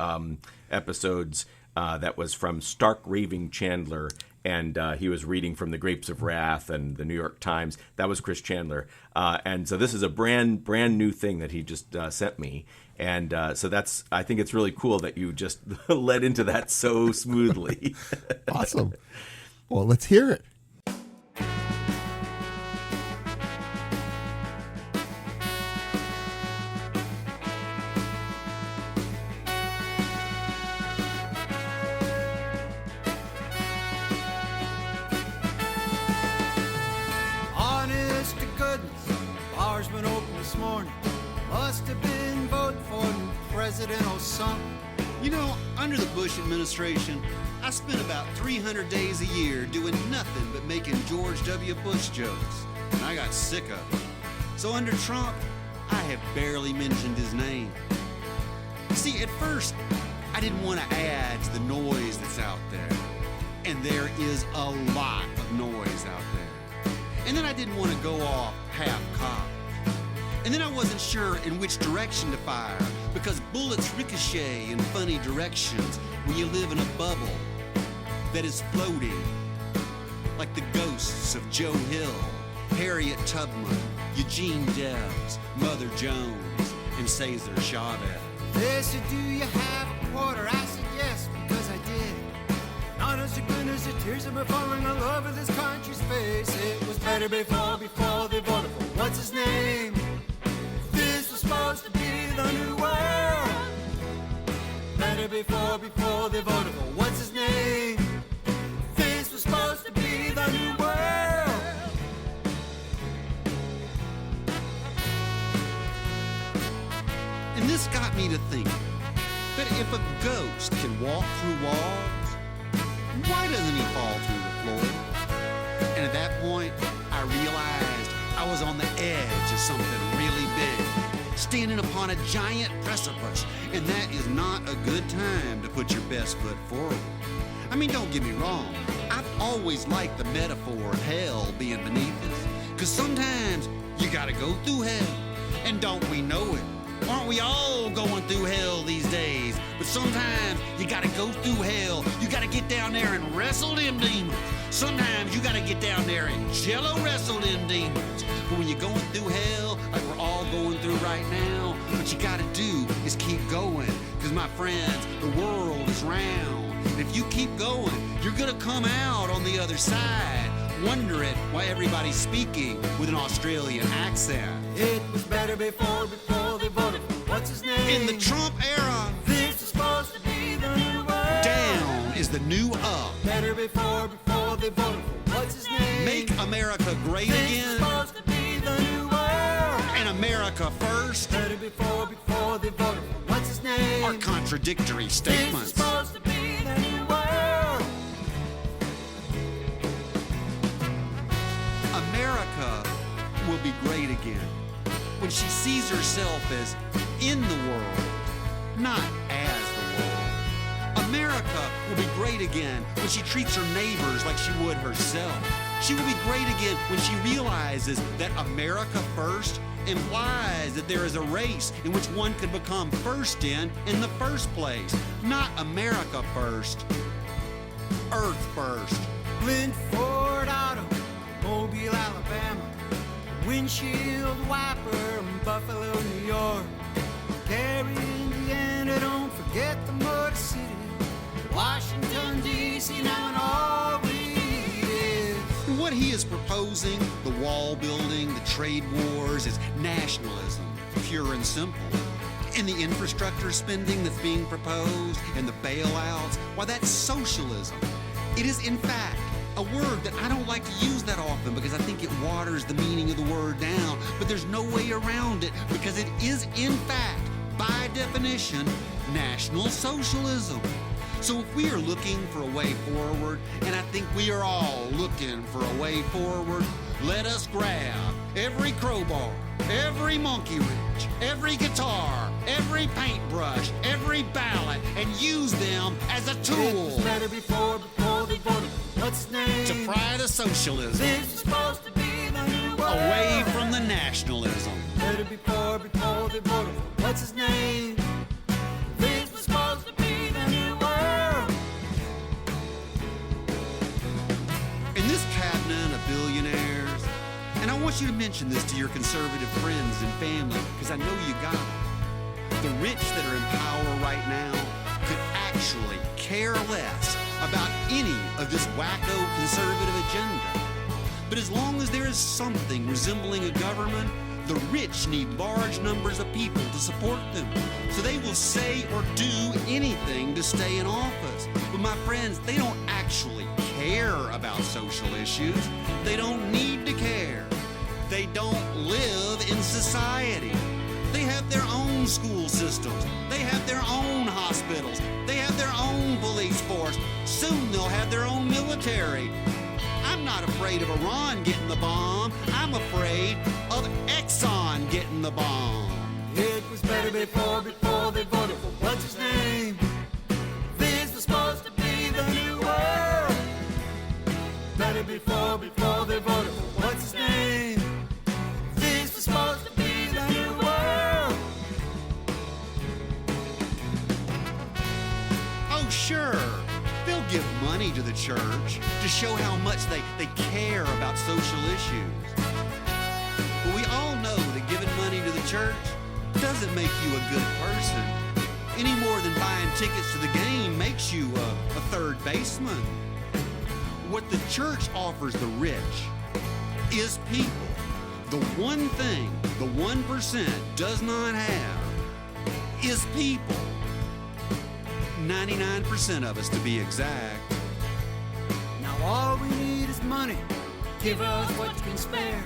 episodes that was from Stark Raving Chandler, and he was reading from The Grapes of Wrath and the New York Times. That was Chris Chandler, and so this is a brand new thing that he just sent me. And so I think it's really cool that you just led into that so smoothly. Awesome. Well, let's hear it. Honest to goodness, bar's been open this morning. Must have been voting for new president or something. You know, under the Bush administration, I spent about 300 days a year doing nothing but making George W. Bush jokes, and I got sick of it. So under Trump, I have barely mentioned his name. You see, at first, I didn't want to add to the noise that's out there, and there is a lot of noise out there. And then I didn't want to go off half-cocked. And then I wasn't sure in which direction to fire, because bullets ricochet in funny directions when you live in a bubble that is floating, like the ghosts of Joe Hill, Harriet Tubman, Eugene Debs, Mother Jones, and Cesar Chavez. They said, do you have a quarter? I said yes, because I did. Not as good as the tears of me falling in love with this country's face. It was better before they voted for what's his name. This was supposed to be the new world. Better before they voted for what's his name. This was supposed to be the new world. And this got me to think that if a ghost can walk through walls, why doesn't he fall through the floor? And at that point, I realized I was on the edge of something really big, standing upon a giant precipice, and that is not a good time to put your best foot forward. I mean, don't get me wrong, I've always liked the metaphor of hell being beneath us, because sometimes you gotta go through hell, and don't we know it? Aren't we all going through hell these days? But sometimes you gotta go through hell. You gotta get down there and wrestle them demons. Sometimes you gotta get down there and jello wrestle them demons. But when you're going through hell, like we're all going through right now, what you gotta do is keep going. Because my friends, the world is round. And if you keep going, you're gonna come out on the other side, wondering why everybody's speaking with an Australian accent. It was better before they voted for what's his name. In the Trump era, this is supposed to be the new world. Down is the new up. Better before they voted for what's his name. Make America great this again. Is supposed to be the new world. And America first. Better before they voted for what's his name. Are contradictory statements. This is supposed to be the new world. America will be great again when she sees herself as in the world, not as the world. America will be great again when she treats her neighbors like she would herself. She will be great again when she realizes that America first implies that there is a race in which one could become first in the first place. Not America first, Earth first. Flint, Ford, Auto, Mobile, Alabama, windshield wiper in Buffalo, New York, Gary, Indiana, don't forget the Motor City, Washington, D.C., now and all we is. What he is proposing, the wall building, the trade wars, is nationalism, pure and simple. And the infrastructure spending that's being proposed, and the bailouts, why, that's socialism. It is, in fact, a word that I don't like to use that often because I think it waters the meaning of the word down, but there's no way around it because it is, in fact, by definition, National Socialism. So if we are looking for a way forward, and I think we are all looking for a way forward, let us grab every crowbar, every monkey wrench, every guitar, every paintbrush, every ballot, and use them as a tool. It was better before they voted. What's his name? To pry the socialism. This is supposed to be the new world. Away from the nationalism. Better before they voted. What's his name? This was supposed to be the new world. In this cabinet of billionaires, and I want you to mention this to your conservative friends and family, because I know you got it. The rich that are in power right now could actually care less about any of this wacko conservative agenda. But as long as there is something resembling a government, the rich need large numbers of people to support them. So they will say or do anything to stay in office. But my friends, they don't actually care about social issues. They don't need to care. They don't live in society. They have their own school systems. They have their own hospitals. They have their own police force. Soon they'll have their own military. I'm not afraid of Iran getting the bomb. I'm afraid of Exxon getting the bomb. It was better before they voted for what's his name. This was supposed to be the new world. Better before they voted for what's What's his name? This was supposed to be the new world. Oh, sure. They'll give money to the church to show how much they care about social issues. But we all know that giving money to the church doesn't make you a good person, any more than buying tickets to the game makes you a third baseman. What the church offers the rich is people. The one thing the 1% does not have is people. 99% of us, to be exact. Now all we need is money. Give us what you can spare.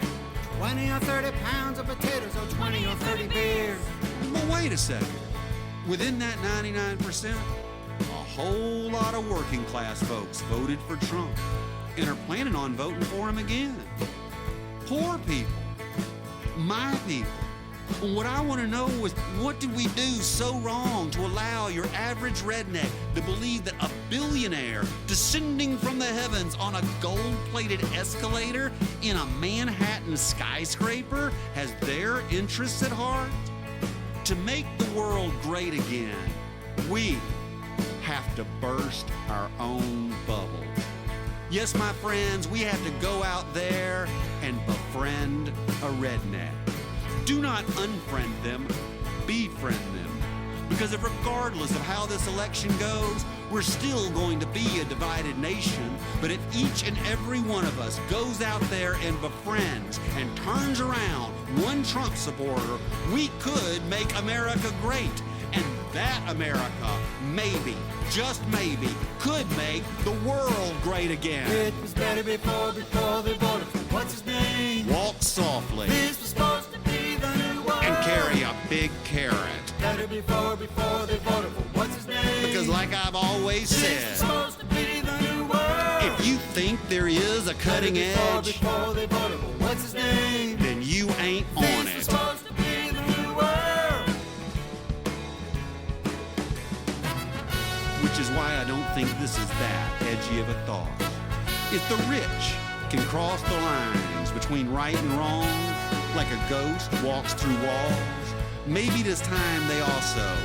20 or 30 pounds of potatoes or 20 or 30 beers. But wait a second. Within that 99%, a whole lot of working class folks voted for Trump and are planning on voting for him again. Poor people. My people. What I want to know is, what did we do so wrong to allow your average redneck to believe that a billionaire descending from the heavens on a gold-plated escalator in a Manhattan skyscraper has their interests at heart? To make the world great again, we have to burst our own bubble. Yes, my friends, we have to go out there and befriend a redneck. Do not unfriend them, befriend them. Because if regardless of how this election goes, we're still going to be a divided nation. But if each and every one of us goes out there and befriends and turns around one Trump supporter, we could make America great. And that America, maybe, just maybe, could make the world great again. It was better before they voted for what's his name? Walk softly. This was supposed to be the new world. And carry a big carrot. Better before they voted for what's his name? Because like I've always This said, was supposed to be the new world. if you think there is a cutting edge, Before they voted for what's his name? then you ain't on This was it. supposed to be the new world. Which is why I don't think this is that edgy of a thought. If the rich can cross the lines between right and wrong, like a ghost walks through walls, maybe this time they also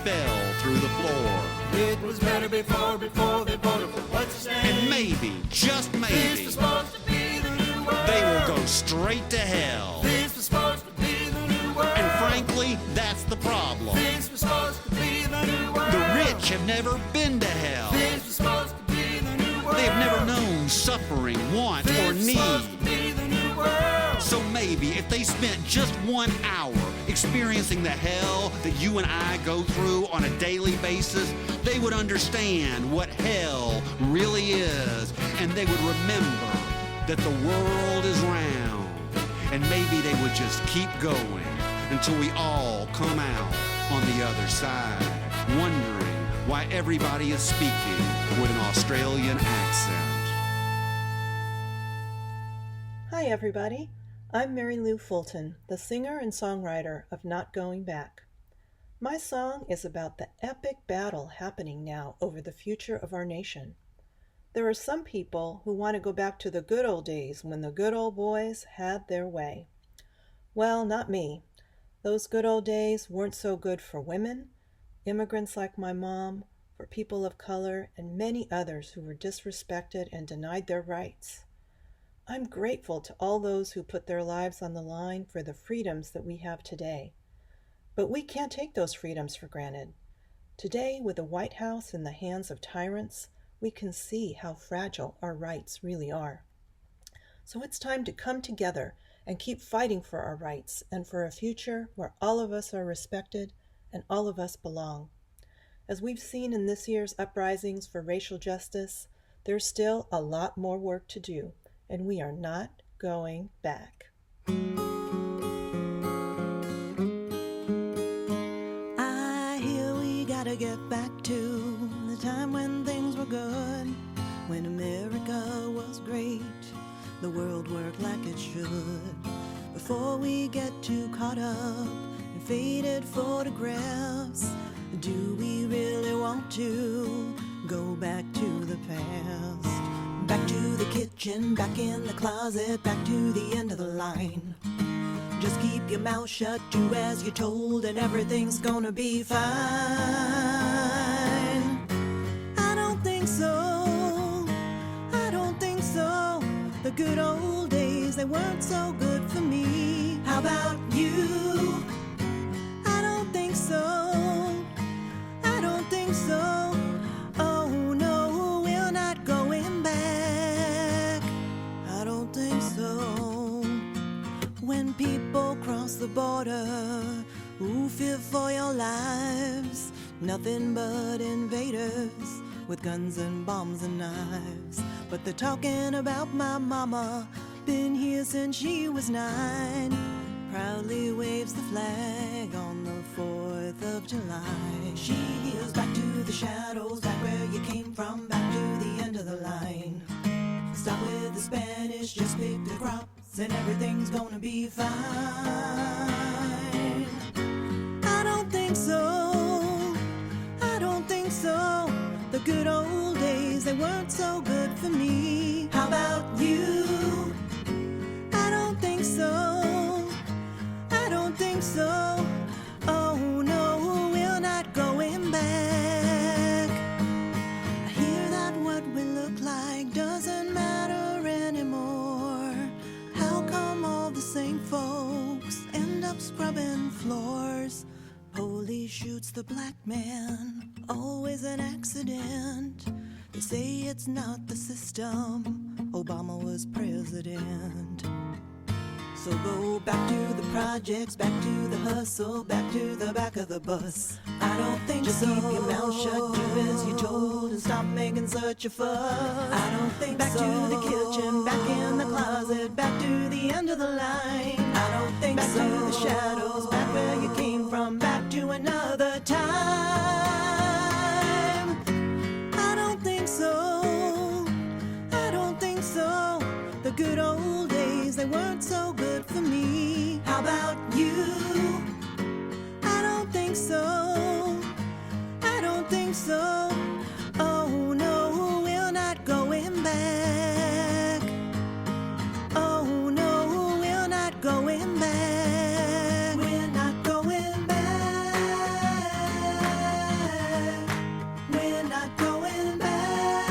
fell through the floor. It was better before they voted for what's his name? And maybe, just This maybe, was supposed to be the new world. they will go straight to hell. This was supposed to be the new world. And frankly, that's the problem. This was supposed to be the new world. The rich have never been to hell. This was supposed to be the new world. They have never known suffering, want, or This was supposed need. to be the new world. So maybe if they spent just 1 hour experiencing the hell that you and I go through on a daily basis, they would understand what hell really is, and they would remember that the world is round. And maybe they would just keep going until we all come out on the other side, wondering why everybody is speaking with an Australian accent. Hi, everybody. I'm Mary Lou Fulton, the singer and songwriter of Not Going Back. My song is about the epic battle happening now over the future of our nation. There are some people who want to go back to the good old days when the good old boys had their way. Well, not me. Those good old days weren't so good for women, immigrants like my mom, for people of color, and many others who were disrespected and denied their rights. I'm grateful to all those who put their lives on the line for the freedoms that we have today. But we can't take those freedoms for granted. Today, with the White House in the hands of tyrants, we can see how fragile our rights really are. So it's time to come together and keep fighting for our rights and for a future where all of us are respected and all of us belong. As we've seen in this year's uprisings for racial justice, there's still a lot more work to do, and we are not going back. I hear we gotta get back to the time when things were good, when America was great, the world worked like it should. Before we get too caught up in faded photographs, do we really want to go back to the past? back to the kitchen, back in the closet, back to the end of the line. Just keep your mouth shut, do as you're told, and everything's gonna be fine. I don't think so, I don't think so. The good old days, they weren't so good for me. How about you? I don't think so, I don't think so. Oh no, we're not going back. I don't think so. When people cross the border, who fear for your lives? Nothing but invaders with guns and bombs and knives. But they're talking about my mama, been here since she was 9. Proudly waves the flag on the 4th of July. She heals back to the shadows, back where you came from, back to the end of the line. Stop with the Spanish, just pick the crops, and everything's gonna be fine. I don't think so, I don't think so. The good old days, they weren't so good for me. How about you? I don't think so, I don't think so. Oh no, we're not going back. I hear that what we look like doesn't matter anymore. How come all the same folks end up scrubbing floors? Police shoots the black man, always an accident. They say it's not the system, Obama was president. So go back to the projects, back to the hustle, back to the back of the bus. I don't think just so. Keep your mouth shut, do as you're told, and stop making such a fuss. I don't think back so. Back to the kitchen, back in the closet, back to the end of the line. I don't think back so. Back to the shadows, back where you came from, back to another time. I don't think so, I don't think so. The good old days, they weren't so good for me. How about you? I don't think so, I don't think so. Oh no, we're not going back. Oh no, we're not going back. We're not going back. We're not going back.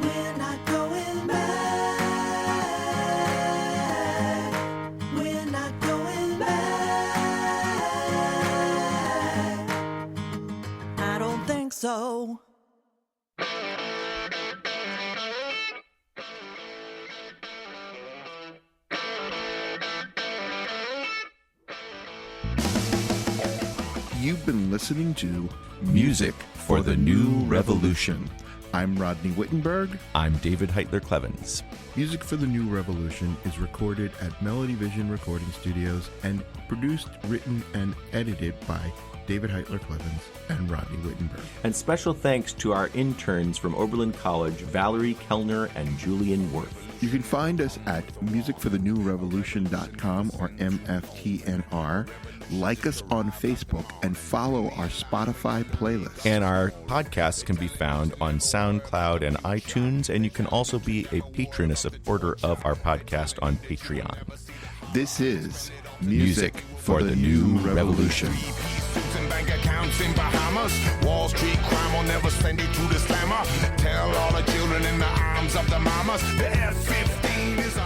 We're not going back. We're not going back. I don't think so. You've been listening to Music for the New Revolution. I'm Rodney Wittenberg. I'm David Heitler-Clevens. Music for the New Revolution is recorded at Melody Vision Recording Studios and produced, written, and edited by David Heitler-Clevens and Rodney Wittenberg. And special thanks to our interns from Oberlin College, Valerie Kellner and Julian Worth. You can find us at musicforthenewrevolution.com or MFTNR. Like us on Facebook and follow our Spotify playlist. And our podcasts can be found on SoundCloud and iTunes, and you can also be a patron, a supporter of our podcast on Patreon. This is Music for the New Revolution. And bank accounts in Bahamas. Wall Street crime will never send you to the slammer. Tell all the children in the arms of the mamas. The F-15 is a